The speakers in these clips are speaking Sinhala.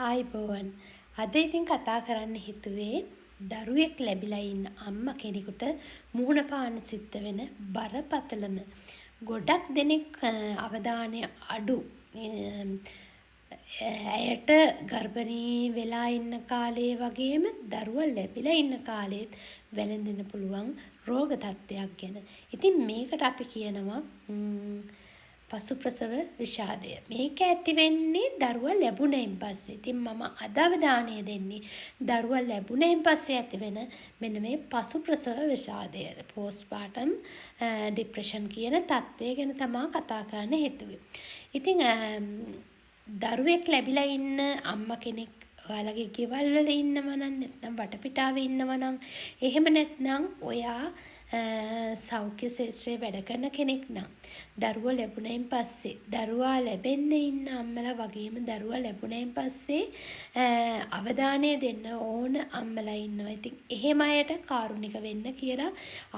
ආයිබෝවන් අද ඉතින් කතා කරන්න හිතුවේ දරුවෙක් ලැබිලා ඉන්න අම්මා කෙනෙකුට මුහුණ පාන්න සිද්ධ වෙන බරපතලම ගොඩක් දෙනෙක් අවධානය අඩු ඇයට ගර්භණී වෙලා ඉන්න කාලේ වගේම දරුවා ලැබිලා ඉන්න කාලෙත් වැළඳෙන්න පුළුවන් රෝග තත්ත්වයක් ගැන. ඉතින් මේකට අපි කියනවා පසු ප්‍රසව විෂාදය. මේක ඇති වෙන්නේ දරුවා ලැබුණෙන් පස්සේ. ඉතින් මම අද අවධානය දෙන්නේ දරුවා ලැබුණෙන් පස්සේ ඇති වෙන මෙන්න මේ පසු ප්‍රසව විෂාදය. postpartum depression කියන තත්ත්වය ගැන තමයි කතා කරන්න හිතුවේ. ඉතින් දරුවෙක් ලැබිලා ඉන්න අම්මා කෙනෙක් ඔයාලගේ ගෙවල් වල ඉන්නවා නම් නැත්නම් වටපිටාවේ ඉන්නවා නම් එහෙම නැත්නම් ඔයා සෞඛ්‍ය ශාස්ත්‍රයේ වැඩ කරන කෙනෙක් නම් දරුවා ලැබුණෙන් පස්සේ දරුවා ලැබෙන්න ඉන්න අම්මලා වගේම දරුවා ලැබුණෙන් පස්සේ අවධානය දෙන්න ඕන අම්මලා ඉන්නවා. ඉතින් එහෙම අයට කාරුණික වෙන්න කියලා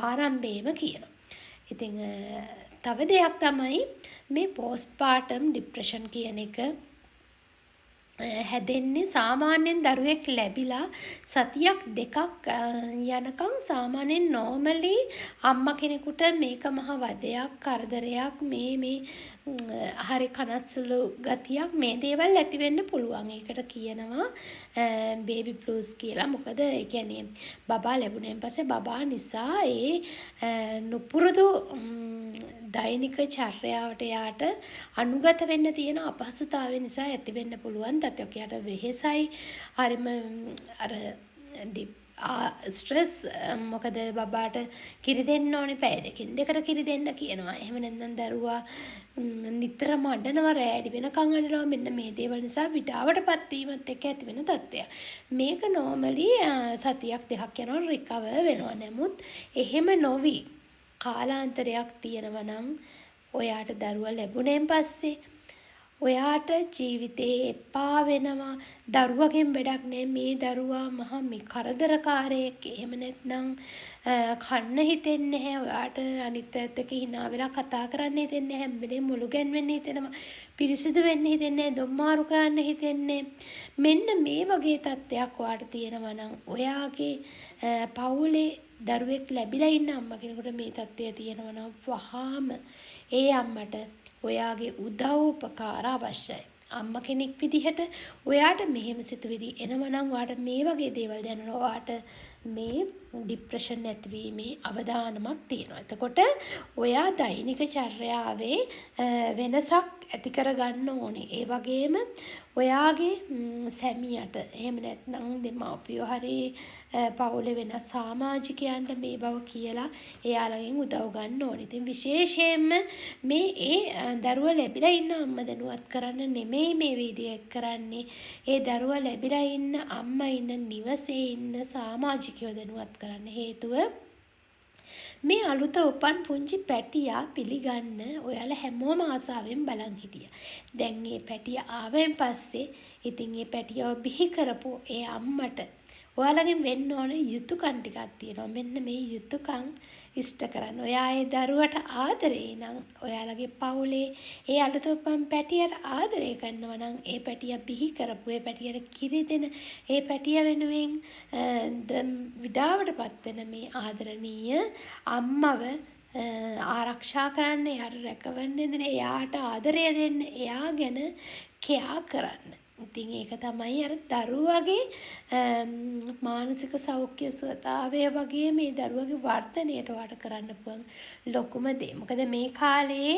ආරම්භයේම කියනවා. ඉතින් තව දෙයක් තමයි මේ postpartum depression කියන එක හැදෙන්නේ සාමාන්‍යයෙන් දරුවෙක් ලැබිලා සතියක් දෙකක් යනකම් සාමාන්‍යයෙන් normally අම්මා කෙනෙකුට මේක මහ වදයක් කරදරයක් මේ හරි කනස්සලු ගතියක් මේ දේවල් ඇති වෙන්න පුළුවන්. ඒකට කියනවා baby blues කියලා. මොකද ඒ කියන්නේ බබා ලැබුණෙන් පස්සේ බබා නිසා ඒ නුපුරුදු දෛනික චර්යාවට යාට අනුගත වෙන්න තියෙන අපහසුතාවය නිසා ඇති වෙන්න පුළුවන් තත්ත්වයක්. යාට වෙහෙසයි හරිම අර ස්ට්‍රෙස්. මොකද බබාට කිරි දෙන්න ඕනේ පැය දෙකකින් දෙකට කිරි දෙන්න කියනවා. එහෙම නැත්නම් දරුවා නිතරම අඬනවා, රැඩි වෙනකන් අඬනවා. මෙන්න මේ දේවල් නිසා විඩාවටපත් වීමත් එක්ක ඇති වෙන තත්ත්වයක්. මේක normally සතියක් දෙකක් යනකොට recover වෙනවා. නමුත් එහෙම නොවි කාලාන්තරයක් තියෙනවා නම් ඔයාට දරුවා ලැබුණෙන් පස්සේ ඔයාට ජීවිතේ එපා වෙනවා. දරුවගෙන් වැඩක් නෑ. මේ දරුවා මහා මේ කරදරකාරයෙක්. එහෙම නැත්නම් කන්න හිතෙන්නේ නැහැ. ඔයාට අනිත් පැත්තට hina වෙලා කතා කරන්න හිතෙන්නේ නැහැ. හැම වෙලේම මුළු ගැන්වෙන්න හිතෙනවා. පිරිසිදු වෙන්න හිතෙන්නේ නැහැ. දොම්මාරු කරන්න හිතෙන්නේ. මෙන්න මේ වගේ තත්ත්වයක් ඔයාට තියෙනවා නම් ඔයාගේ පවුලේ දරුවෙක් ලැබිලා ඉන්න අම්මා කෙනෙකුට මේ තත්ත්වය තියෙනවා නම් වහාම ඒ අම්මට ඔයාගේ උදව් උපකාර අවශ්‍යයි. අම්මා කෙනෙක් විදිහට ඔයාට මෙහෙම සිතුවිලි එනවා නම් ඔයාට මේ වගේ දේවල් දැනෙනවා. ඔයාට මේ ડિප්‍රෙෂන් නැතිවීමේ අවදානමක් තියෙනවා. එතකොට ඔයා දෛනික චර්යාවේ වෙනසක් ඇති කරගන්න ඕනේ. ඒ වගේම ඔයාගේ සැමියාට එහෙම නැත්නම් දෙමාපියෝ හරි පවුලේ වෙනස් සමාජිකයන්ට මේ බව කියලා එයාලගෙන් උදව් ගන්න ඕනේ. ඉතින් විශේෂයෙන්ම මේ දරුවා ලැබිලා ඉන්න අම්මා දැනුවත් කරන්න නෙමෙයි මේ වීඩියෝ එක කරන්නේ. ඒ දරුවා ලැබිලා ඉන්න අම්මා ඉන්න නිවසේ ඉන්න සමාජිකයෝ දැනුවත් කරන්න. හේතුව මේ අලුත උපන් පුංචි පැටියා පිළිගන්න ඔයාලා හැමෝම ආසාවෙන් බලන් හිටියා. දැන් මේ පැටියා ආවෙන් පස්සේ ඉතින් මේ පැටියව බිහි කරපු ඒ අම්මට ඔයාලගෙන් වෙන්න ඕන යුතුයකම් ටිකක් තියෙනවා. මෙන්න මේ යුතුයකම් ඉෂ්ට කරන්න. ඔයා ඒ දරුවට ආදරේ නම් ඔයාලගේ පවුලේ ඒ අලුත උපන් පැටියට ආදරේ කරනවා නම් ඒ පැටියා බිහි කරපු ඒ පැටියට කිරි දෙන ඒ පැටියා වෙනුවෙන් විඩාවටපත් වෙන මේ ආදරණීය අම්මව ආරක්ෂා කරන්න, එයාට රැකවන්න දෙන්න, එයාට ආදරය දෙන්න, එයා ගැන කෙයා කරන්න. ඉතින් ඒක තමයි අර දරුවගේ මානසික සෞඛ්‍ය සුවතාවය වගේ මේ දරුවගේ වර්ධනයට වට කරන්න පුළුවන් ලොකුම දේ. මොකද මේ කාලේ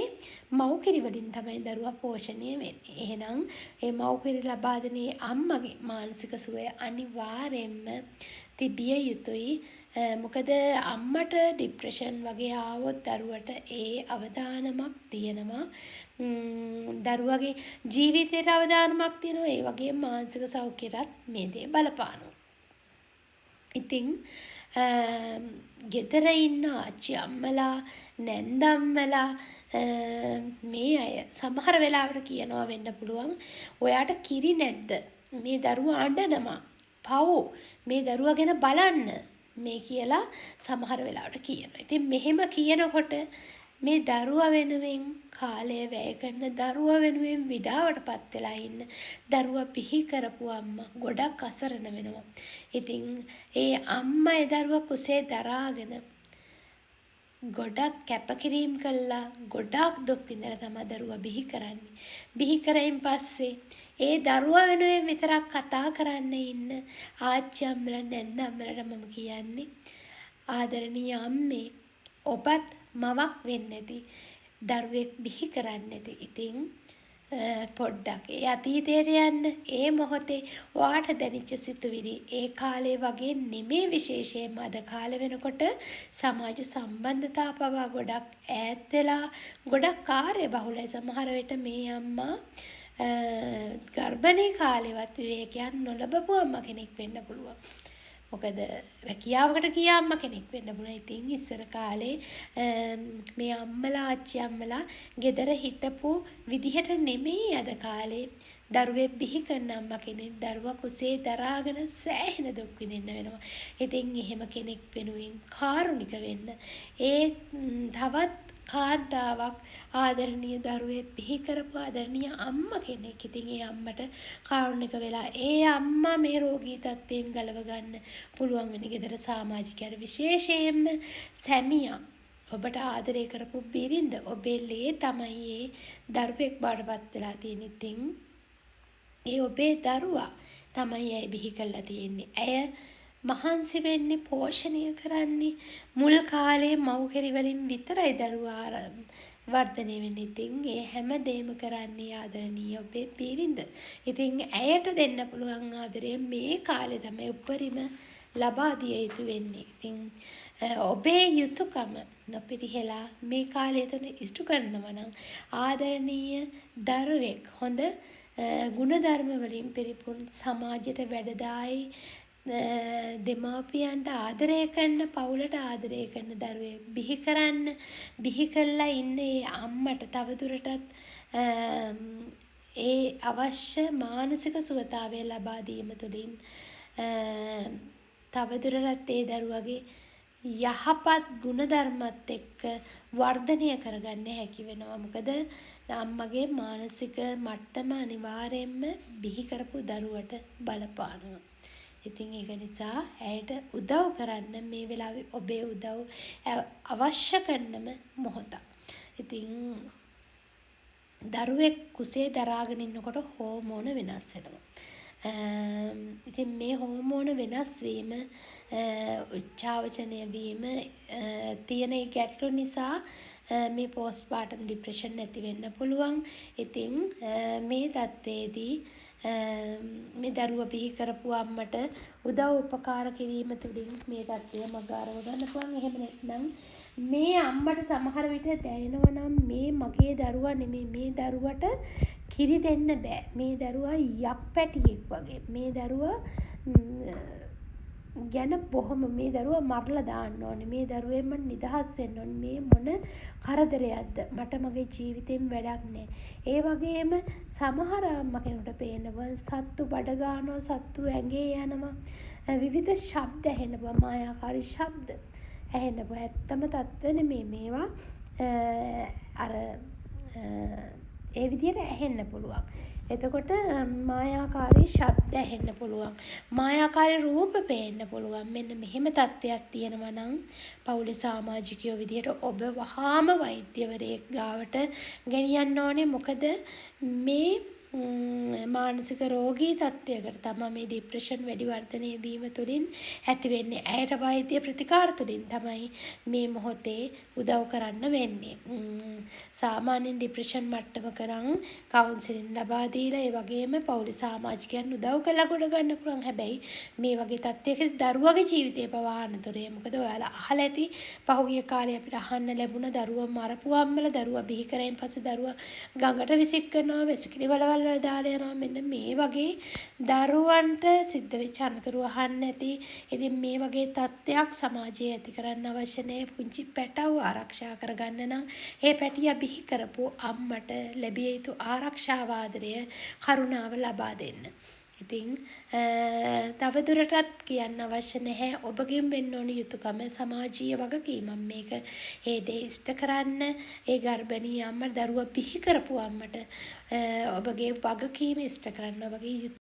මව්කිරි වලින් තමයි දරුවා පෝෂණය වෙන්නේ. එහෙනම් ඒ මව්කිරි ලබා දෙන අම්මගේ මානසික සුවය අනිවාර්යෙන්ම තිබිය යුතුයි. මොකද අම්මට ડિප්‍රෙෂන් වගේ ආවොත් දරුවට ඒ අවදානමක් තියෙනවා. දරුවගේ ජීවිතයට අවදානමක් තියෙනවා. ඒ වගේම මානසික සෞඛ්‍යයටත් මේ දේ බලපානවා. ඉතින් ගෙදර ඉන්න ආච්චි අම්මලා නැන්දම්මලා මේ අය සමහර වෙලාවට කියනවා වෙන්න පුළුවන් ඔයාට කිරි නැද්ද? මේ දරුවා අඬනවා. පව් මේ දරුවා ගැන බලන්න මේ කියලා සමහර වෙලාවට කියනවා. ඉතින් මෙහෙම කියනකොට මේ දරුවා වෙනුවෙන් කාලය වැය කරන දරුවා වෙනුවෙන් විඩාවටපත් වෙලා ඉන්න දරුවා පිහි කරපු අම්මා ගොඩක් අසරණ වෙනවා. ඉතින් ඒ අම්මා ඒ දරුවා කුසේ දරාගෙන ගොඩක් කැපකිරීම කළා ගොඩක් දුක් විඳලා තමයි දරුවා බිහි කරන්නේ. බිහි කරයින් පස්සේ ඒ දරුවා වෙනුවෙන් විතරක් කතා කරන්න ඉන්න ආච්චි අම්මලා නැන්ද අම්මලාට මම කියන්නේ ආදරණීය අම්මේ ඔබත් මවක් වෙන්න ඇති දරුවෙක් බිහි කරන්න ඇති. ඉතින් පොඩ්ඩක් ඒ අතීතයට යන්න ඒ මොහොතේ ඔයාට දැනෙච්ච සිතුවිලි ඒ කාලේ වගේ නෙමේ විශේෂයෙන්ම අද කාලේ වෙනකොට සමාජ සම්බන්ධතා පවා ගොඩක් ඈත් වෙලා ගොඩක් කාර්යබහුලයි. සමහර විට මේ අම්මා ගර්භණී කාලේවත් විවේකයක් නොලබපු අම්මා කෙනෙක් වෙන්න පුළුවන්. මොකද රැකියාවකට ගිය අම්මා කෙනෙක් වෙන්න පුළුවන්. ඉතින් ඉස්සර කාලේ මේ අම්මලා ආච්චි අම්මලා ගෙදර හිටපු විදිහට නෙමෙයි අද කාලේ දරුවෙක් බිහි කරන අම්මා කෙනෙක් දරුවා කුසේ දරාගෙන සෑහෙන දුක් විඳින්න වෙනවා. ඉතින් එහෙම කෙනෙක් වෙනුවෙන් කාරුණික වෙන්න ඒ තවත් කාන්තාවක් ආදරණීය දරුවෙක් බිහි කරපු ආදරණීය අම්මා කෙනෙක්. ඉතින් ඒ අම්මට කාරුණික වෙලා ඒ අම්මා මේ රෝගී තත්ත්වයෙන් ගලව ගන්න පුළුවන් වෙන ගෙදර සමාජිකයන්ට විශේෂයෙන්ම සැමියා ඔබට ආදරය කරපු බිරිඳ ඔබේ ලේ තමයි ඒ දරුවෙක් බාටපත් වෙලා තියෙන. ඉතින් ඒ ඔබේ දරුවා තමයි ඇය බිහි කරලා තියෙන්නේ. ඇය මහන්සි වෙන්නේ පෝෂණය කරන්නේ මුල් කාලේ මව් කිරි වලින් විතරයි දරුවා වර්ධනය වෙන්නේ. ඉතින් ඒ හැම දෙයක්ම කරන්නේ ආදරණීය ඔබේ බිරිඳ. ඉතින් ඇයට දෙන්න පුළුවන් ආදරය මේ කාලේ තමයි උපරිම ලබා දිය යුතු වෙන්නේ. ඉතින් ඔබේ යුතුයකම නොපිරිහෙලා මේ කාලය තුන ඉෂ්ට කරනවා නම් ආදරණීය දරුවෙක් හොඳ ගුණධර්ම වලින් පිරිපුන් සමාජයට වැඩදායි දෙමාපියන්ට ආදරය කරන පවුලට ආදරය කරන දරුවෙක් බිහි කරන්න බිහි කළා ඉන්නේ අම්මට තවදුරටත් ඒ අවශ්‍ය මානසික සුවතාවය ලබා දීම තුළින් තවදුරටත් ඒ දරුවගේ යහපත් ගුණධර්මත් එක්ක වර්ධනය කරගන්න හැකි වෙනවා. මොකද අම්මගේ මානසික මට්ටම අනිවාර්යයෙන්ම බිහි කරපු දරුවට බලපානවා. ඉතින් ඒක නිසා ඇයට උදව් කරන්න මේ වෙලාවේ ඔබේ උදව් අවශ්‍ය කරනම මොහොත. ඉතින් දරුවෙක් කුසේ දරාගෙන ඉන්නකොට හෝමෝන වෙනස් වෙනවා. ඉතින් මේ හෝමෝන වෙනස් වීම උච්චාවචනය වීම තියෙන ඒ ගැටලු නිසා මේ පෝස්ට්පාර්ටම් ડિප්‍රෙෂන් ඇති වෙන්න පුළුවන්. ඉතින් මේ තත්ත්වයේදී මේ දරුවා බිහි කරපු අම්මට උදව් උපකාර කිරීම තුළින් මේ තත්ත්වය මගහරව ගන්න පුළුවන්. එහෙම නැත්නම් මේ අම්මට සමහර විට දැනෙනවා නම් මේ මගේ දරුවා නෙමෙයි මේ දරුවට කිරි දෙන්න බෑ. මේ දරුවා යක් පැටියෙක් වගේ. මේ දරුවා ගැන බොහොම මේ දරුවා මරලා දාන්න ඕනේ. මේ දරුවෙන්ම නිදහස් වෙන්න ඕනේ. මේ මොන කරදරයක්ද? මට මගේ ජීවිතෙන් වැඩක් නෑ. ඒ වගේම සමහර අම්මා කෙනෙකුට පේනවා සත්තු බඩ ගන්නවා, සත්තු ඇඟේ යනවා, විවිධ ශබ්ද ඇහෙනවා, මායාකාරී ශබ්ද ඇහෙනවා. ඇත්තම තත්ත්ව නෙමෙයි මේවා. අර ඒ විදිහට ඇහෙන්න පුළුවන්. එතකොට මායාකාරී ශබ්ද ඇහෙන්න පුළුවන්. මායාකාරී රූප පේන්න පුළුවන්. මෙන්න මෙහෙම තත්ත්වයක් තියෙනවා නම් පවුලේ සමාජිකයෝ විදිහට ඔබ වහාම වෛද්‍යවරයෙක් ගාවට ගෙනියන්න ඕනේ. මොකද මේ මානසික රෝගී තත්ත්වයකට තමයි මේ ડિප්‍රෙෂන් වැඩි වර්ධනය වීම තුළින් ඇති වෙන්නේ. ඇයට වෛද්‍ය ප්‍රතිකාර තුළින් තමයි මේ මොහොතේ උදව් කරන්න වෙන්නේ. සාමාන්‍යයෙන් ડિප්‍රෙෂන් මට්ටමක නම් කවුන්සලින් ලබා දීලා ඒ වගේම පවුලේ සමාජිකයන් උදව් කරලා ගොඩ ගන්න පුළුවන්. හැබැයි මේ වගේ තත්ත්වයක දරුවගේ ජීවිතය පවා අනතුරේ. මොකද ඔයාලා අහලා ඇති පහුගිය කාලේ අපිට අහන්න ලැබුණ දරුවා මරපු අම්මලා දරුවා බිහි කරයින් පස්සේ දරුවා ගඟට විසික් කරනවා, වැසිකිලි වලවල් වල දාලා යනවා. මෙන්න මේ වගේ දරුවන්ට සිද්ධ වෙච්ච අනතුරු අහන්න ඇති. ඉතින් මේ වගේ තත්ත්වයක් සමාජයේ ඇති කරන්න අවශ්‍ය නැහැ. පුංචි පැටව ආරක්ෂා කරගන්න නම් ඒ පැටියා බිහි කරපු අම්මට ලැබිය යුතු ආරක්ෂාව ආදරය කරුණාව ලබා දෙන්න. ඉතින් තවදුරටත් කියන්න අවශ්‍ය නැහැ ඔබගෙන් වෙන්න ඕන යුතුයකම සමාජීය වගකීමක් මේක. ඒ දේ ඉෂ්ට කරන්න ඒ ගර්භණී අම්මා දරුවා බිහි කරපු අම්මට ඔබගේ වගකීම ඉෂ්ට කරන්න ඔබගේ